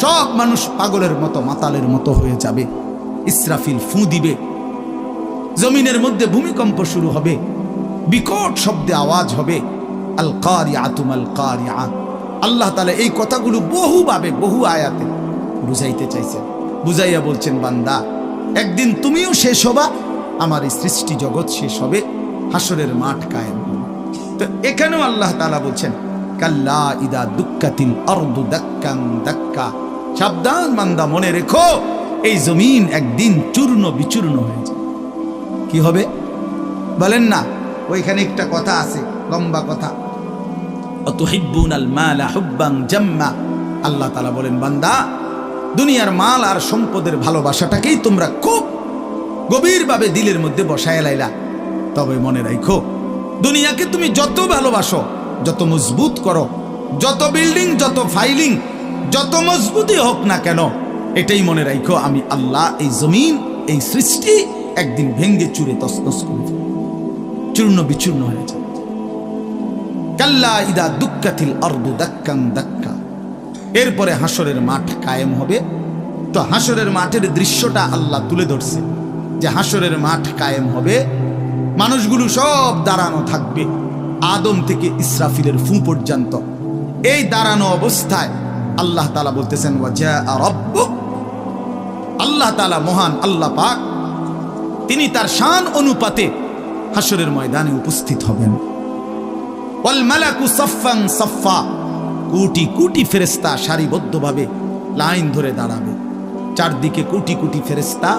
সব মানুষ পাগলের মতো মাতালের মতো হয়ে যাবে। ইসরাফিল ফু দিবে, জমিনের মধ্যে ভূমিকম্প শুরু হবে, বিকট শব্দে আওয়াজ হবে। আল কারিআতু মাল কারিআ। আল্লাহ তাআলা এই কথাগুলো বহুভাবে বহু আয়াতে বুঝাইতে চাইছেন। বুঝাইয়া বলছেন, বান্দা একদিন তুমিও শেষ হবা, আমার এই সৃষ্টি জগৎ শেষ হবে, হাসরের মাঠ কায়েম হবে। তো এখানেও আল্লাহ তাআলা বলছেন, কাল্লা ইদা দুক্কাতিল আরদু দাক্কান দাক্কা। সাবধান বান্দা, মনে রেখো এই জমিন একদিন চূর্ণ বিচূর্ণ হয়ে যাবে। কি হবে বলেন না? ওইখানে একটা কথা আছে, লম্বা কথা। অতুহিব্বুনাল মালা হুব্বান জাম্মা। আল্লাহ তাআলা বলেন, বান্দা দুনিয়ার মাল আর সম্পদের ভালোবাসাটাকেই তোমরা খুব গভীরভাবে দিলের মধ্যে বসায় লাইলা। তবে মনে রাখো, দুনিয়াকে তুমি যত ভালোবাসো, যত মজবুত করো, যত বিল্ডিং, যত ফাইলিং, যত মজবুতই হোক না কেন, এটাই মনে রাখো, আমি আল্লাহ এই জমিন, এই সৃষ্টি একদিন ভেঙ্গে চুরে তছনছ করে দেব, চূর্ণ বিচূর্ণ হয়ে যাবে। কাল্লা ইদা দুক্কাতিল আরদু দাক্কান দাক্কা। এরপরে হাসরের মাঠ কায়েম হবে। তো হাসরের মাঠের দৃশ্যটা আল্লাহ তুলে ধরছে, যে হাসরের মাঠ কায়েম হবে, মানুষগুলো সব দাঁড়ানো থাকবে, আদম থেকে ইসরাফিলের ফু পর্যন্ত। এই দাঁড়ানো অবস্থায় আল্লাহ তাআলা বলতেছেন, ওয়াজা রাব্বুক। আল্লাহ তাআলা মহান আল্লাহ পাক, তিনি তার শান অনুপাতে হাসরের ময়দানে উপস্থিত হবেন। ওয়াল মালাকু সাফফান সাফফা। কোটি কোটি ফেরেশতা সারিবদ্ধভাবে লাইন ধরে দাঁড়াবে। চারদিকে কোটি কোটি ফেরেশতা,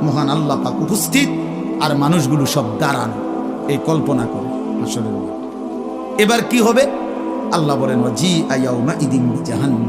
মহান আল্লাহ পাক উপস্থিত, আর মানুষগুলো সব দাঁড়ানো। এই কল্পনা করে হাসরের মাঠ। এবার কি হবে? আল্লাহ বলেন, ওয়াজি আয়াউমা ইদিন জাহান্নাম।